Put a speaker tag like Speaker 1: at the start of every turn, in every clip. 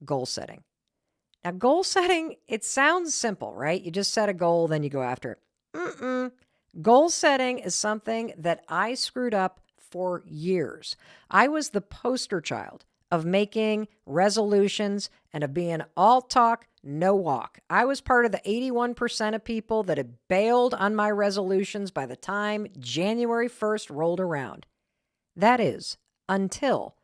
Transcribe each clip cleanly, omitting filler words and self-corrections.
Speaker 1: goal setting. Now, goal setting, it sounds simple, right? You just set a goal, then you go after it. Mm-mm. Goal setting is something that I screwed up for years. I was the poster child of making resolutions and of being all talk, no walk. I was part of the 81% of people that had bailed on my resolutions by the time January 1st rolled around. That is, until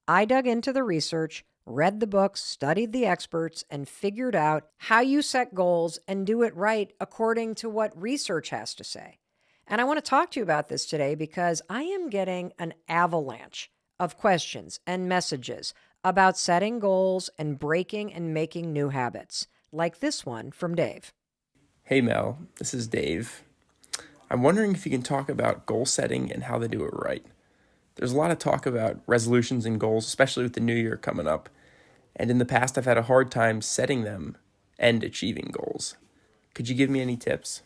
Speaker 1: I dug into the research, read the books, studied the experts, and figured out how you set goals and do it right according to what research has to say. And I want to talk to you about this today because I am getting an avalanche of questions and messages about setting goals and breaking and making new habits, like this one from Dave.
Speaker 2: Hey Mel, this is Dave. I'm wondering if you can talk about goal setting and how to do it right. There's a lot of talk about resolutions and goals, especially with the new year coming up. And in the past, I've had a hard time setting them and achieving goals. Could you give me any tips?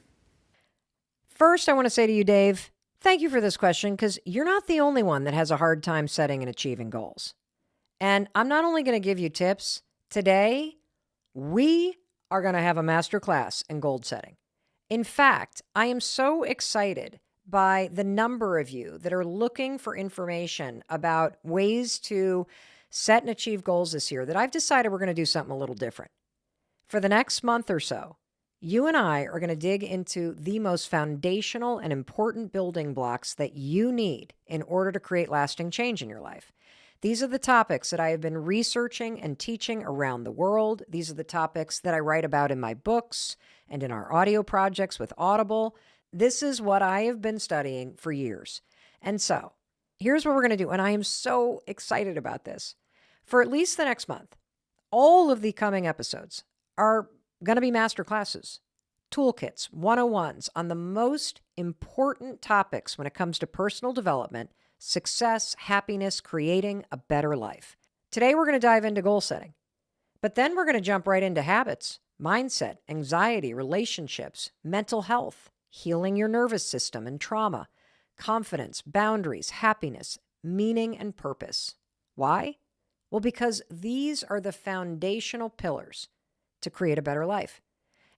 Speaker 1: First, I want to say to you, Dave, thank you for this question because you're not the only one that has a hard time setting and achieving goals. And I'm not only going to give you tips today, we are going to have a masterclass in goal setting. In fact, I am so excited by the number of you that are looking for information about ways to set and achieve goals this year that I've decided we're going to do something a little different. For the next month or so, you and I are going to dig into the most foundational and important building blocks that you need in order to create lasting change in your life. These are the topics that I have been researching and teaching around the world. These are the topics that I write about in my books and in our audio projects with Audible. This is what I have been studying for years. And so here's what we're going to do. And I am so excited about this. For at least the next month, all of the coming episodes are going to be master classes, toolkits, 101s on the most important topics when it comes to personal development, success, happiness, creating a better life. Today, we're going to dive into goal setting, but then we're going to jump right into habits, mindset, anxiety, relationships, mental health, healing your nervous system and trauma, confidence, boundaries, happiness, meaning, and purpose. Why? Well, because these are the foundational pillars to create a better life.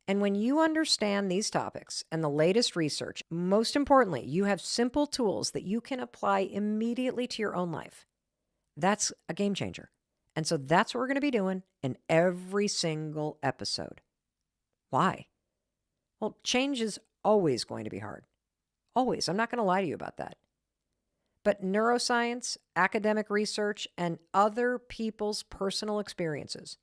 Speaker 1: And when you understand these topics and the latest research, most importantly, you have simple tools that you can apply immediately to your own life. That's a game changer. And so that's what we're going to be doing in every single episode. Why? Well, change is always going to be hard. Always. I'm not going to lie to you about that. But neuroscience, academic research, and other people's personal experiences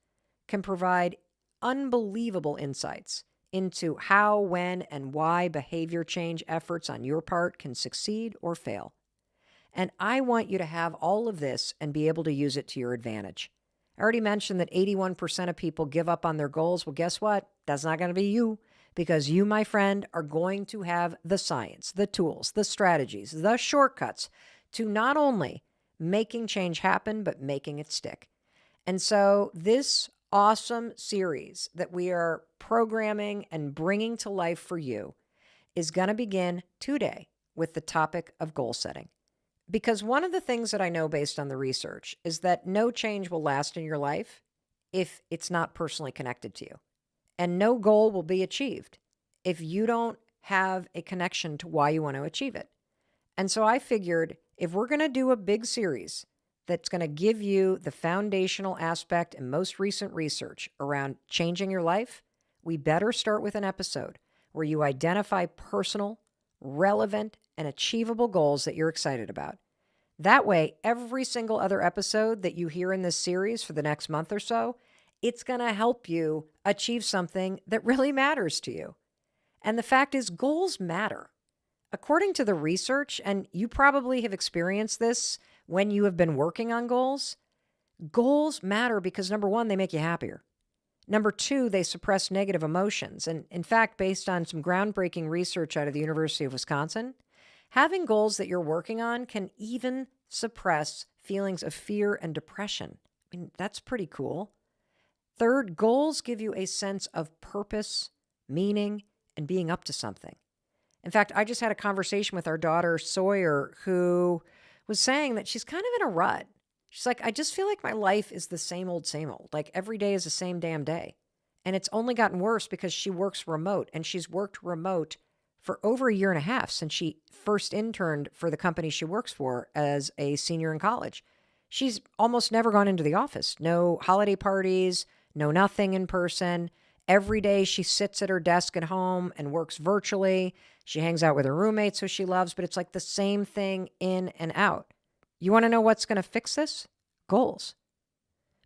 Speaker 1: can provide unbelievable insights into how, when, and why behavior change efforts on your part can succeed or fail. And I want you to have all of this and be able to use it to your advantage. I already mentioned that 81% of people give up on their goals. Well, guess what? That's not going to be you, because you, my friend, are going to have the science, the tools, the strategies, the shortcuts to not only making change happen, but making it stick. And so this awesome series that we are programming and bringing to life for you is going to begin today with the topic of goal setting. Because one of the things that I know based on the research is that no change will last in your life if it's not personally connected to you. And no goal will be achieved if you don't have a connection to why you want to achieve it. And so I figured if we're going to do a big series that's going to give you the foundational aspect and most recent research around changing your life, we better start with an episode where you identify personal, relevant, and achievable goals that you're excited about. That way, every single other episode that you hear in this series for the next month or so, it's going to help you achieve something that really matters to you. And the fact is, goals matter. According to the research, and you probably have experienced this when you have been working on goals, goals matter because number one, they make you happier. Number two, they suppress negative emotions. And in fact, based on some groundbreaking research out of the University of Wisconsin, having goals that you're working on can even suppress feelings of fear and depression. I mean, that's pretty cool. Third, goals give you a sense of purpose, meaning, and being up to something. In fact, I just had a conversation with our daughter, Sawyer, who was saying that she's kind of in a rut. She's like, I just feel like my life is the same old, same old. Like every day is the same damn day. And it's only gotten worse because she works remote, and she's worked remote for over a year and a half since she first interned for the company she works for as a senior in college. She's almost never gone into the office. No holiday parties, no nothing in person. Every day she sits at her desk at home and works virtually. She hangs out with her roommates who she loves, but it's like the same thing in and out. You want to know what's going to fix this? Goals.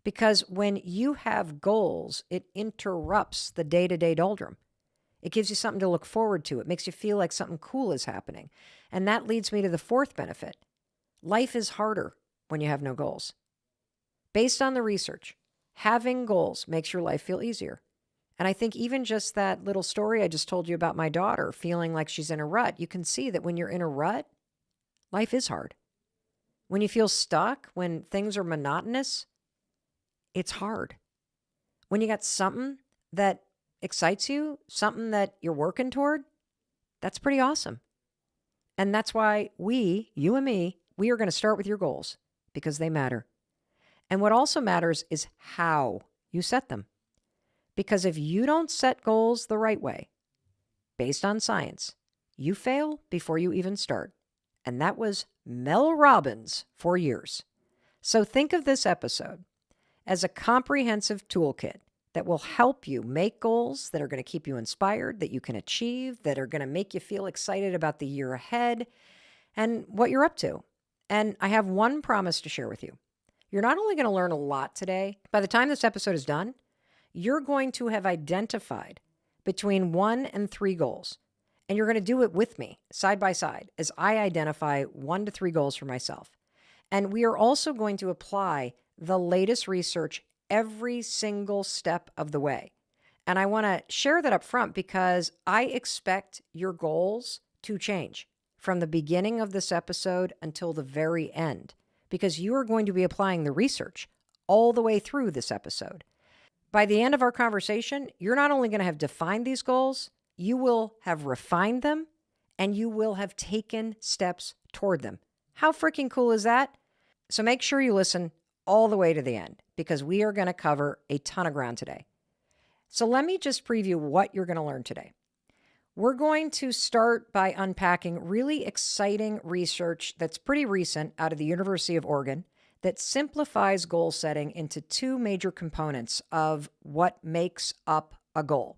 Speaker 1: Because when you have goals, it interrupts the day-to-day doldrum. It gives you something to look forward to. It makes you feel like something cool is happening. And that leads me to the fourth benefit. Life is harder when you have no goals. Based on the research, having goals makes your life feel easier. And I think even just that little story I just told you about my daughter feeling like she's in a rut, you can see that when you're in a rut, life is hard. When you feel stuck, when things are monotonous, it's hard. When you got something that excites you, something that you're working toward, that's pretty awesome. And that's why you and me, we are going to start with your goals because they matter. And what also matters is how you set them. Because if you don't set goals the right way, based on science, you fail before you even start. And that was Mel Robbins for years. So think of this episode as a comprehensive toolkit that will help you make goals that are going to keep you inspired, that you can achieve, that are going to make you feel excited about the year ahead and what you're up to. And I have one promise to share with you. You're not only going to learn a lot today, by the time this episode is done, you're going to have identified between 1 and 3 goals. And you're going to do it with me, side by side, as I identify 1 to 3 goals for myself. And we are also going to apply the latest research every single step of the way. And I want to share that up front because I expect your goals to change from the beginning of this episode until the very end, because you are going to be applying the research all the way through this episode. By the end of our conversation, you're not only going to have defined these goals, you will have refined them, and you will have taken steps toward them. How freaking cool is that? So make sure you listen all the way to the end because we are going to cover a ton of ground today. So let me just preview what you're going to learn today. We're going to start by unpacking really exciting research that's pretty recent out of the University of Oregon that simplifies goal setting into 2 major components of what makes up a goal.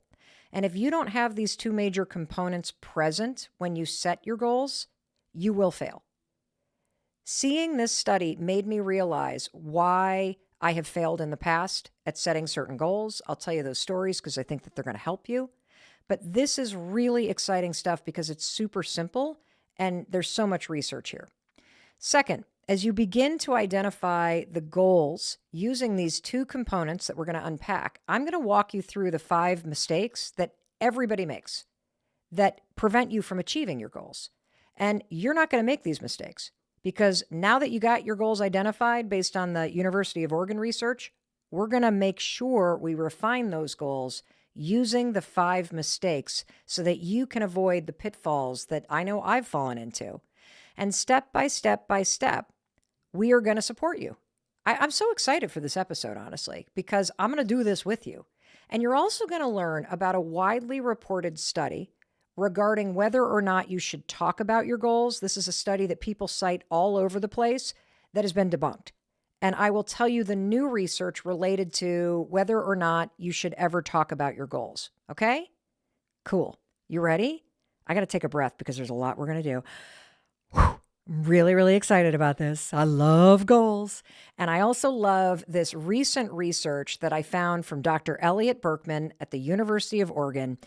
Speaker 1: And if you don't have these 2 major components present when you set your goals, you will fail. Seeing this study made me realize why I have failed in the past at setting certain goals. I'll tell you those stories because I think that they're going to help you. But this is really exciting stuff because it's super simple and there's so much research here. Second, as you begin to identify the goals using these 2 components that we're going to unpack, I'm going to walk you through the 5 mistakes that everybody makes that prevent you from achieving your goals. And you're not going to make these mistakes because now that you got your goals identified based on the University of Oregon research, we're going to make sure we refine those goals using the 5 mistakes so that you can avoid the pitfalls that I know I've fallen into. And step by step by step, we are going to support you. I'm so excited for this episode, honestly, because I'm going to do this with you. And you're also going to learn about a widely reported study regarding whether or not you should talk about your goals. This is a study that people cite all over the place that has been debunked. And I will tell you the new research related to whether or not you should ever talk about your goals. Okay? Cool. You ready? I got to take a breath because there's a lot we're going to do. Whew. I'm really, really excited about this. I love goals. And I also love this recent research that I found from Dr. Elliot Berkman at the University of Oregon.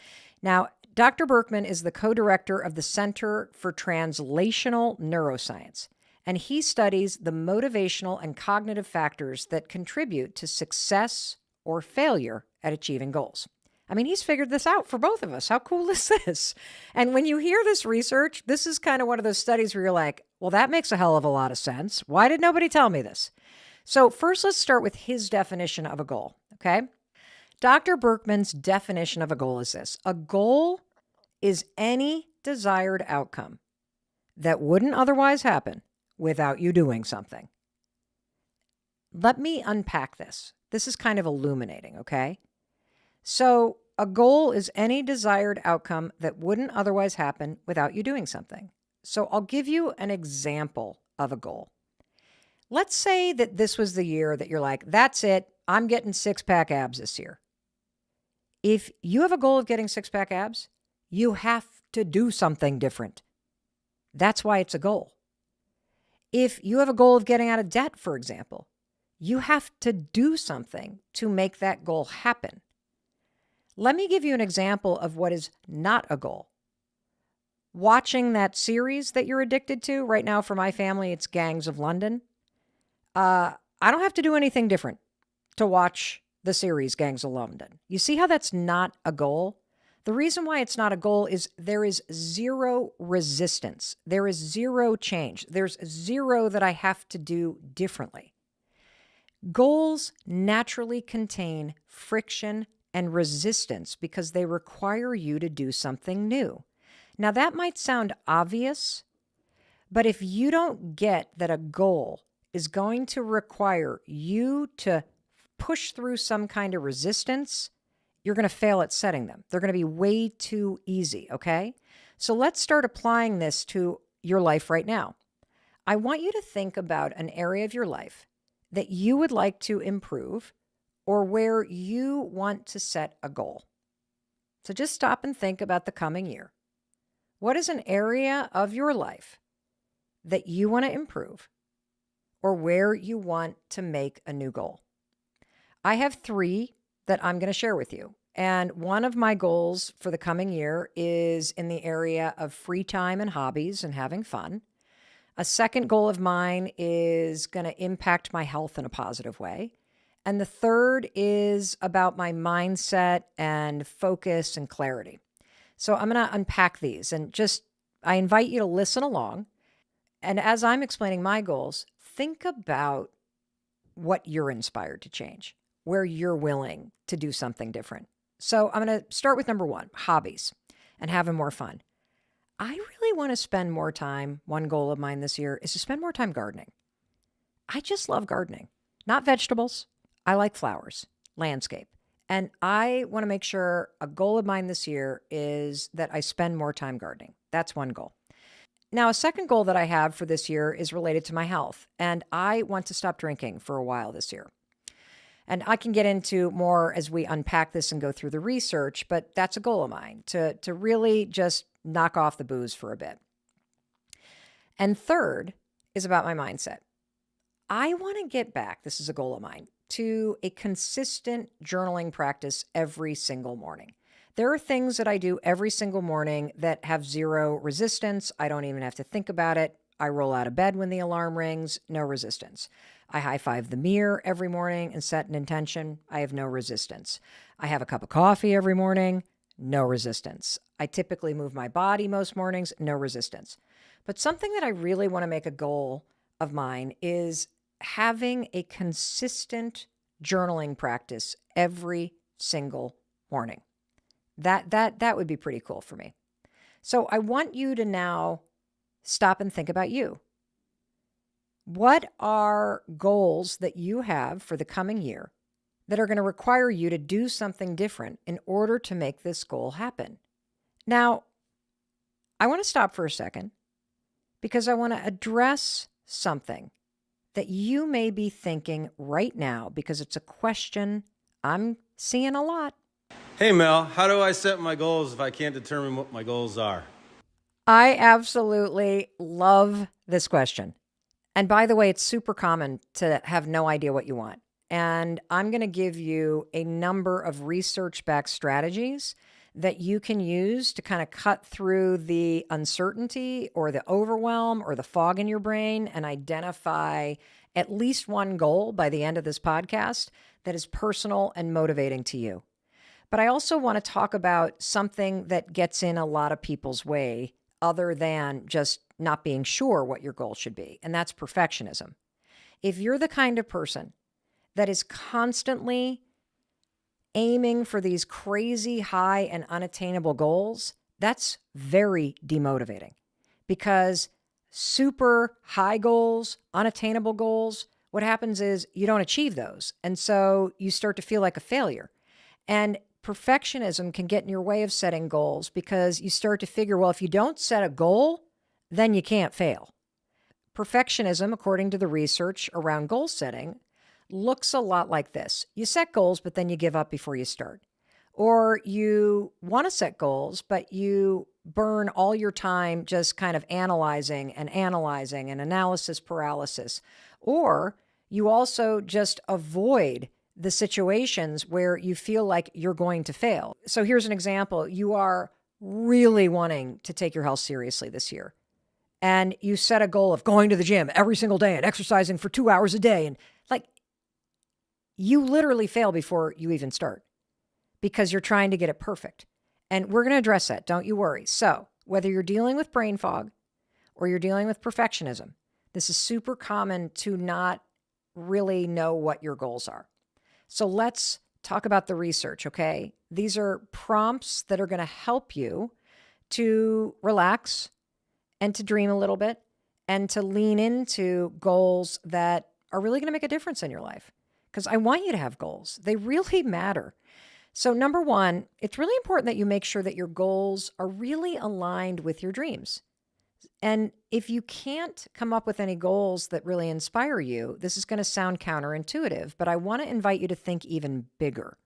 Speaker 1: Now, Dr. Berkman is the co-director of the Center for Translational Neuroscience, and he studies the motivational and cognitive factors that contribute to success or failure at achieving goals. I mean, he's figured this out for both of us. How cool is this? And when you hear this research, this is kind of one of those studies where you're like, well, that makes a hell of a lot of sense. Why did nobody tell me this? So first, let's start with his definition of a goal, okay? Dr. Berkman's definition of a goal is this. A goal is any desired outcome that wouldn't otherwise happen without you doing something. Let me unpack this. This is kind of illuminating, okay? So, a goal is any desired outcome that wouldn't otherwise happen without you doing something. So, I'll give you an example of a goal. Let's say that this was the year that you're like, that's it, I'm getting six-pack abs this year. If you have a goal of getting six-pack abs, you have to do something different. That's why it's a goal. If you have a goal of getting out of debt, for example, you have to do something to make that goal happen. Let me give you an example of what is not a goal. Watching that series that you're addicted to, right now for my family, it's Gangs of London. I don't have to do anything different to watch the series Gangs of London. You see how that's not a goal? The reason why it's not a goal is there is zero resistance. There is zero change. There's zero that I have to do differently. Goals naturally contain friction and resistance because they require you to do something new. Now, that might sound obvious, but if you don't get that a goal is going to require you to push through some kind of resistance, you're going to fail at setting them. They're going to be way too easy, okay? So let's start applying this to your life right now. I want you to think about an area of your life that you would like to improve or where you want to set a goal. So just stop and think about the coming year. What is an area of your life that you want to improve or where you want to make a new goal? I have 3 that I'm going to share with you. And one of my goals for the coming year is in the area of free time and hobbies and having fun. A second goal of mine is going to impact my health in a positive way. And the third is about my mindset and focus and clarity. So I'm going to unpack these and I invite you to listen along. And as I'm explaining my goals, think about what you're inspired to change, where you're willing to do something different. So I'm going to start with number 1, hobbies and having more fun. I really want to spend more time. One goal of mine this year is to spend more time gardening. I just love gardening, not vegetables. I like flowers, landscape. And I want to make sure a goal of mine this year is that I spend more time gardening. That's one goal. Now, a second goal that I have for this year is related to my health. And I want to stop drinking for a while this year. And I can get into more as we unpack this and go through the research, but that's a goal of mine, to really just knock off the booze for a bit. And third is about my mindset. I want to get back, this is a goal of mine, to a consistent journaling practice every single morning. There are things that I do every single morning that have zero resistance. I don't even have to think about it. I roll out of bed when the alarm rings, no resistance. I high-five the mirror every morning and set an intention. I have no resistance. I have a cup of coffee every morning, no resistance. I typically move my body most mornings, no resistance. But something that I really want to make a goal of mine is having a consistent journaling practice every single morning. That would be pretty cool for me. So I want you to now stop and think about you. What are goals that you have for the coming year that are going to require you to do something different in order to make this goal happen? Now, I want to stop for a second because I want to address something that you may be thinking right now because it's a question I'm seeing a lot.
Speaker 3: Hey Mel, how do I set my goals if I can't determine what my goals are?
Speaker 1: I absolutely love this question. And by the way, it's super common to have no idea what you want. And I'm going to give you a number of research-backed strategies that you can use to kind of cut through the uncertainty or the overwhelm or the fog in your brain and identify at least one goal by the end of this podcast that is personal and motivating to you. But I also want to talk about something that gets in a lot of people's way other than just not being sure what your goal should be, and that's perfectionism. If you're the kind of person that is constantly aiming for these crazy high and unattainable goals, that's very demotivating because super high goals, unattainable goals what happens is you don't achieve those. And so you start to feel like a failure. And perfectionism can get in your way of setting goals because you start to figure, well, if you don't set a goal, then you can't fail. Perfectionism, according to the research around goal setting, looks a lot like this. You set goals, but then you give up before you start. Or you want to set goals, but you burn all your time just kind of analyzing and analysis paralysis. Or you also just avoid the situations where you feel like you're going to fail. So here's an example. You are really wanting to take your health seriously this year. And you set a goal of going to the gym every single day and exercising for 2 hours a day. And like, you literally fail before you even start because you're trying to get it perfect. And we're going to address that. Don't you worry. So whether you're dealing with brain fog or you're dealing with perfectionism, this is super common to not really know what your goals are. So let's talk about the research, okay? These are prompts that are going to help you to relax and to dream a little bit and to lean into goals that are really going to make a difference in your life. Because I want you to have goals. They really matter. So number one, it's really important that you make sure that your goals are really aligned with your dreams. And if you can't come up with any goals that really inspire you, this is going to sound counterintuitive, but I want to invite you to think even bigger.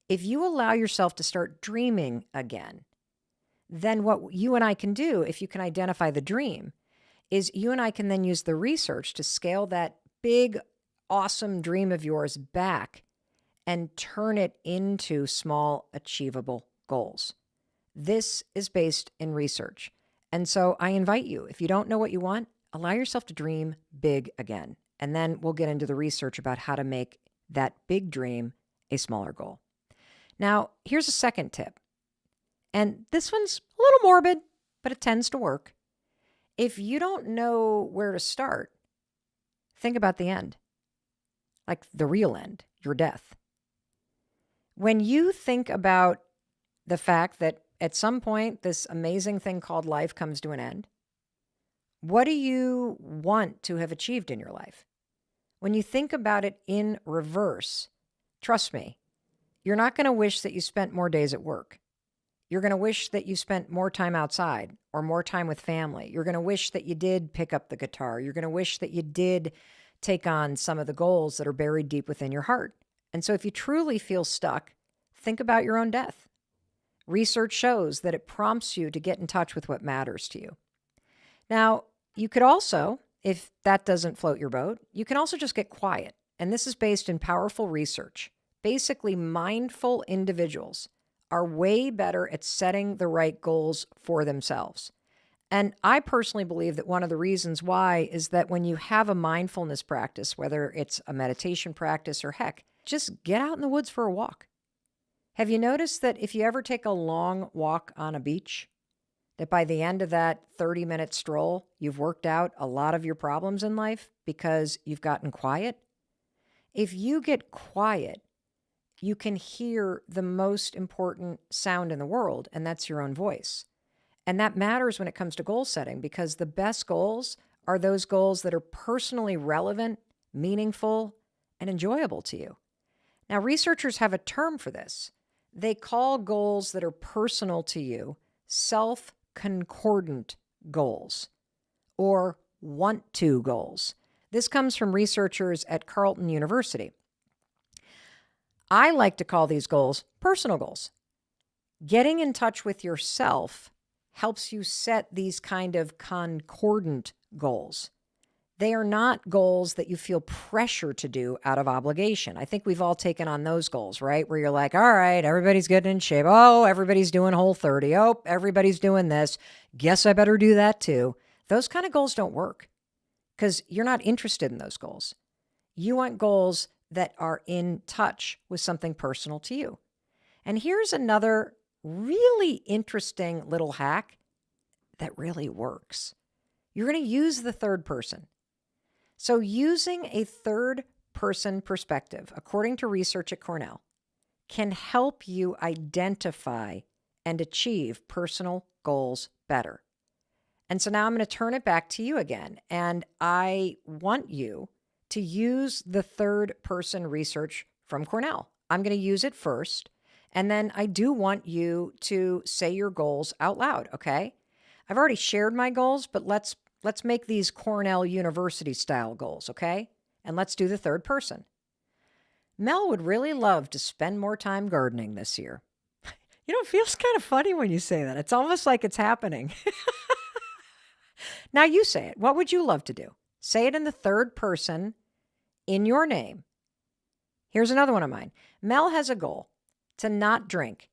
Speaker 1: If you allow yourself to start dreaming again, then what you and I can do, if you can identify the dream, is you and I can then use the research to scale that big, awesome dream of yours back and turn it into small, achievable goals. This is based in research. And so I invite you, if you don't know what you want, allow yourself to dream big again. And then we'll get into the research about how to make that big dream a smaller goal. Now, here's a second tip. And this one's a little morbid, but it tends to work. If you don't know where to start, think about the end, like the real end, your death. When you think about the fact that at some point this amazing thing called life comes to an end, what do you want to have achieved in your life? When you think about it in reverse, trust me, you're not going to wish that you spent more days at work. You're going to wish that you spent more time outside or more time with family. You're going to wish that you did pick up the guitar. You're going to wish that you did take on some of the goals that are buried deep within your heart. And so if you truly feel stuck, think about your own death. Research shows that it prompts you to get in touch with what matters to you. Now, you could also, if that doesn't float your boat, you can also just get quiet. And this is based in powerful research. Basically, mindful individuals are way better at setting the right goals for themselves. And I personally believe that one of the reasons why is that when you have a mindfulness practice, whether it's a meditation practice or heck, just get out in the woods for a walk. Have you noticed that if you ever take a long walk on a beach, that by the end of that 30-minute stroll, you've worked out a lot of your problems in life because you've gotten quiet? If you get quiet, you can hear the most important sound in the world, and that's your own voice. And that matters when it comes to goal setting because the best goals are those goals that are personally relevant, meaningful, and enjoyable to you. Now, researchers have a term for this. They call goals that are personal to you self-concordant goals or want-to goals. This comes from researchers at Carleton University. I like to call these goals personal goals. Getting in touch with yourself helps you set these kind of concordant goals. They are not goals that you feel pressure to do out of obligation. I think we've all taken on those goals, right? Where you're like, all right, everybody's getting in shape. Oh, everybody's doing Whole30. Oh, everybody's doing this. Guess I better do that too. Those kind of goals don't work because you're not interested in those goals. You want goals that are in touch with something personal to you. And here's another really interesting little hack that really works. You're going to use the third person. So using a third person perspective, according to research at Cornell, can help you identify and achieve personal goals better. And so now I'm going to turn it back to you again. And I want you to use the third person research from Cornell. I'm going to use it first. And then I do want you to say your goals out loud, okay? I've already shared my goals, but let's make these Cornell University style goals, okay? And let's do the third person. Mel would really love to spend more time gardening this year. It feels kind of funny when you say that. It's almost like it's happening. Now you say it. What would you love to do? Say it in the third person in your name. Here's another one of mine. Mel has a goal to not drink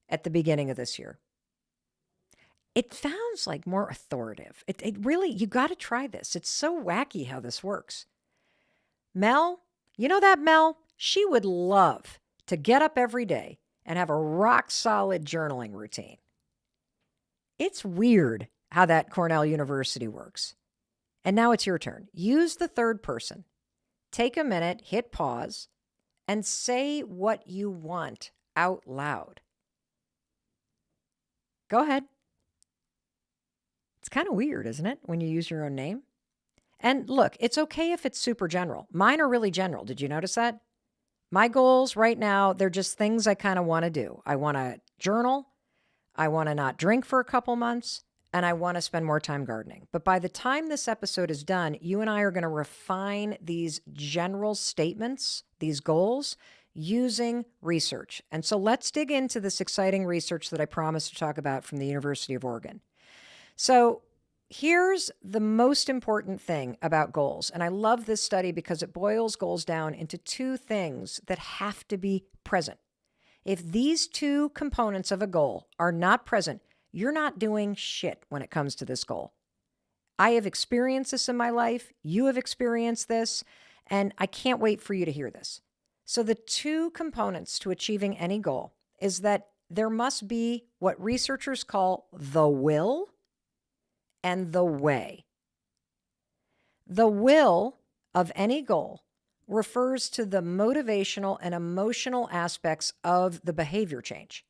Speaker 1: at the beginning of this year. It sounds like more authoritative. It really, you got to try this. It's so wacky how this works. Mel, you know that Mel? She would love to get up every day and have a rock solid journaling routine. It's weird how that Cornell University works. And now it's your turn. Use the third person. Take a minute, hit pause, and say what you want out loud. Go ahead. It's kind of weird, isn't it, when you use your own name? And look, it's okay if it's super general. Mine are really general. Did you notice that? My goals right now, they're just things I kind of want to do. I want to journal. I want to not drink for a couple months. And I want to spend more time gardening. But by the time this episode is done, you and I are going to refine these general statements, these goals, using research. And so let's dig into this exciting research that I promised to talk about from the University of Oregon. So here's the most important thing about goals. And I love this study because it boils goals down into two things that have to be present. If these two components of a goal are not present, you're not doing shit when it comes to this goal. I have experienced this in my life. You have experienced this, and I can't wait for you to hear this. So the two components to achieving any goal is that there must be what researchers call the will and the way. The will of any goal refers to the motivational and emotional aspects of the behavior change.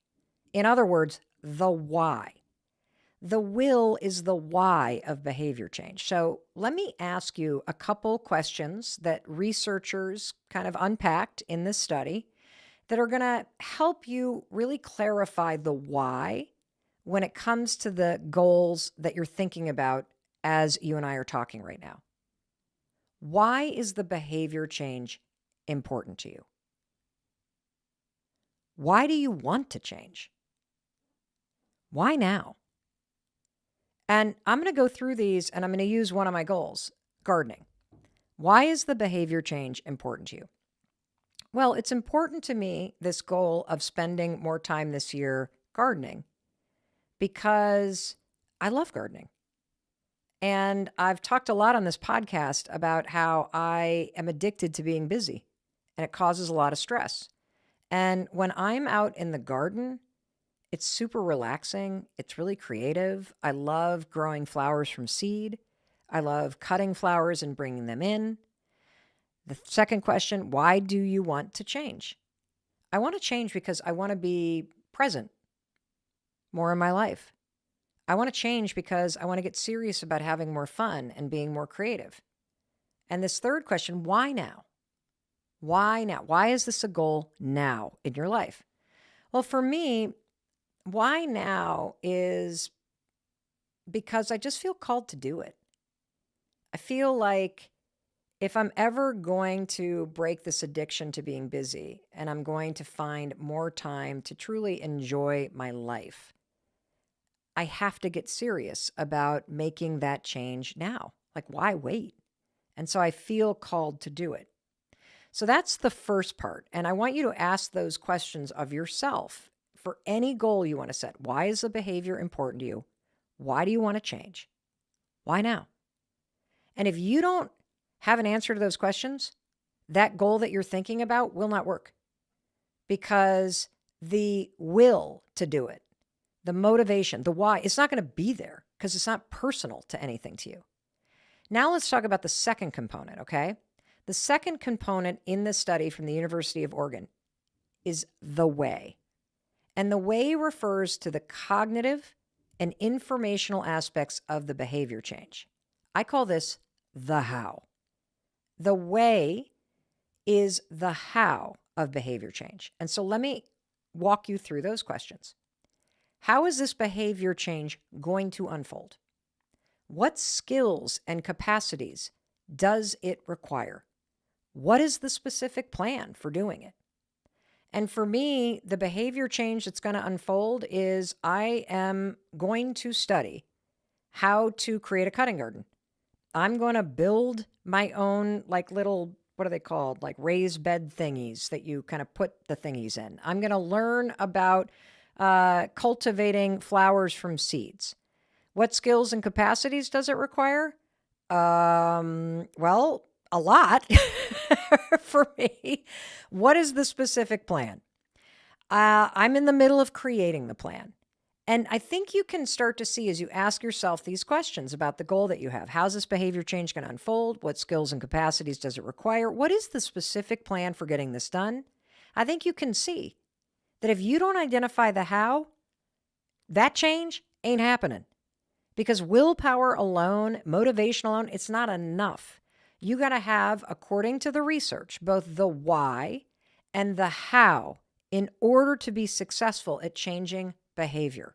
Speaker 1: In other words, the why. The will is the why of behavior change. So let me ask you a couple questions that researchers kind of unpacked in this study that are going to help you really clarify the why when it comes to the goals that you're thinking about as you and I are talking right now. Why is the behavior change important to you? Why do you want to change? Why now? And I'm going to go through these and I'm going to use one of my goals, gardening. Why is the behavior change important to you? Well, it's important to me, this goal of spending more time this year gardening, because I love gardening. And I've talked a lot on this podcast about how I am addicted to being busy and it causes a lot of stress. And when I'm out in the garden, it's super relaxing. It's really creative. I love growing flowers from seed. I love cutting flowers and bringing them in. The second question, why do you want to change? I want to change because I want to be present more in my life. I want to change because I want to get serious about having more fun and being more creative. And this third question, why now? Why now? Why is this a goal now in your life? Well, for me, why now is because I just feel called to do it. I feel like if I'm ever going to break this addiction to being busy and I'm going to find more time to truly enjoy my life, I have to get serious about making that change now. Like, why wait? And so I feel called to do it. So that's the first part. And I want you to ask those questions of yourself for any goal you want to set. Why is the behavior important to you? Why do you want to change? Why now? And if you don't have an answer to those questions, that goal that you're thinking about will not work, because the will to do it, the motivation, the why, it's not going to be there because it's not personal to anything to you. Now let's talk about the second component, okay? The second component in this study from the University of Oregon is the way. And the way refers to the cognitive and informational aspects of the behavior change. I call this the how. The way is the how of behavior change. And so let me walk you through those questions. How is this behavior change going to unfold? What skills and capacities does it require? What is the specific plan for doing it? And for me, the behavior change that's going to unfold is I am going to study how to create a cutting garden. I'm going to build my own like little, what are they called? Like raised bed thingies that you kind of put the thingies in. I'm going to learn about cultivating flowers from seeds. What skills and capacities does it require? Well, a lot for me. What is the specific plan? I'm in the middle of creating the plan. And I think you can start to see as you ask yourself these questions about the goal that you have. How's this behavior change going to unfold? What skills and capacities does it require? What is the specific plan for getting this done? I think you can see that if you don't identify the how, that change ain't happening. Because willpower alone, motivation alone, it's not enough. You got to have, according to the research, both the why and the how in order to be successful at changing behavior.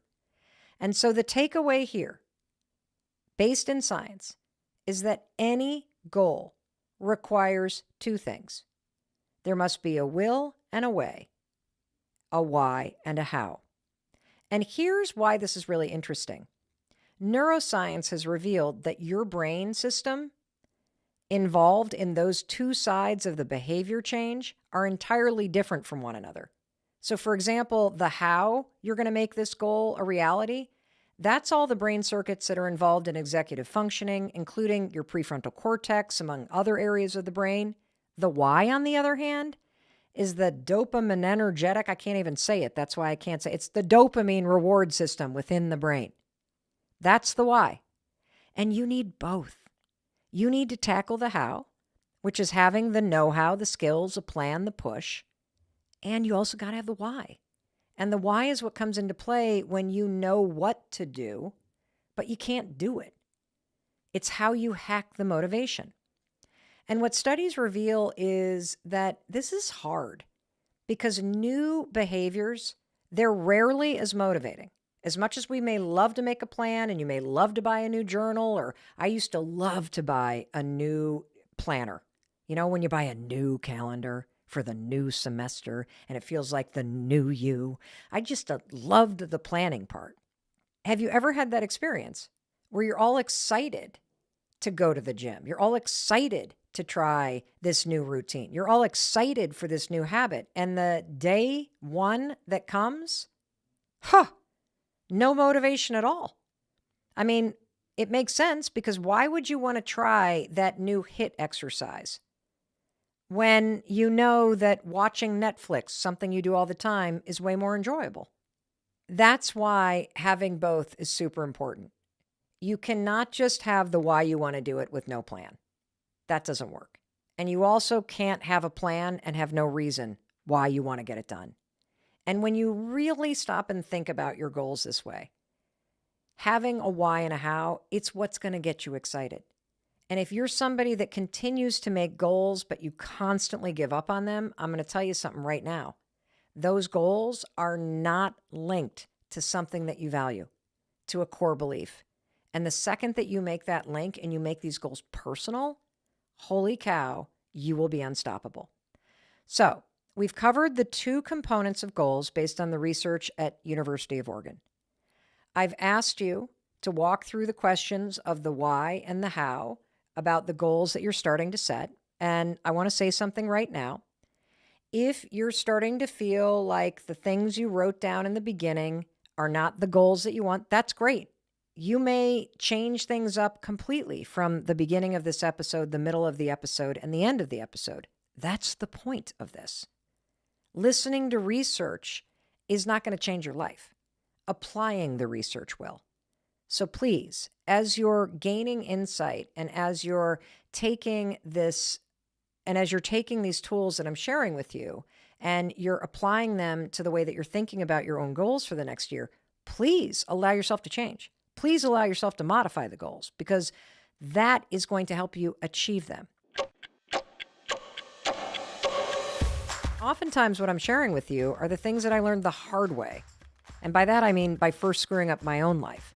Speaker 1: And so the takeaway here, based in science, is that any goal requires two things. There must be a will and a way, a why and a how. And here's why this is really interesting. Neuroscience has revealed that your brain system involved in those two sides of the behavior change are entirely different from one another. So, for example, the how you're going to make this goal a reality, that's all the brain circuits that are involved in executive functioning, including your prefrontal cortex, among other areas of the brain. The why, on the other hand, is the dopaminergic, I can't even say it, that's why I can't say it. It's the dopamine reward system within the brain. That's the why. And you need both. You need to tackle the how, which is having the know-how, the skills, the plan, the push. And you also got to have the why. And the why is what comes into play when you know what to do, but you can't do it. It's how you hack the motivation. And what studies reveal is that this is hard because new behaviors, they're rarely as motivating. As much as we may love to make a plan and you may love to buy a new journal, or I used to love to buy a new planner. You know, when you buy a new calendar for the new semester and it feels like the new you. I just loved the planning part. Have you ever had that experience where you're all excited to go to the gym? You're all excited to try this new routine. You're all excited for this new habit. And the day one that comes, no motivation at all. I mean, it makes sense because why would you want to try that new HIIT exercise when you know that watching Netflix, something you do all the time, is way more enjoyable? That's why having both is super important. You cannot just have the why you want to do it with no plan. That doesn't work. And you also can't have a plan and have no reason why you want to get it done. And when you really stop and think about your goals this way, having a why and a how, it's what's going to get you excited. And if you're somebody that continues to make goals, but you constantly give up on them, I'm going to tell you something right now. Those goals are not linked to something that you value, to a core belief. And the second that you make that link and you make these goals personal, holy cow, you will be unstoppable. So we've covered the two components of goals based on the research at University of Oregon. I've asked you to walk through the questions of the why and the how about the goals that you're starting to set. And I want to say something right now. If you're starting to feel like the things you wrote down in the beginning are not the goals that you want, that's great. You may change things up completely from the beginning of this episode, the middle of the episode, and the end of the episode. That's the point of this. Listening to research is not going to change your life. Applying the research will. So please, as you're gaining insight and as you're taking this, and as you're taking these tools that I'm sharing with you, and you're applying them to the way that you're thinking about your own goals for the next year, please allow yourself to change. Please allow yourself to modify the goals because that is going to help you achieve them. oftentimes what I'm sharing with you are the things that I learned the hard way. And by that, I mean by first screwing up my own life.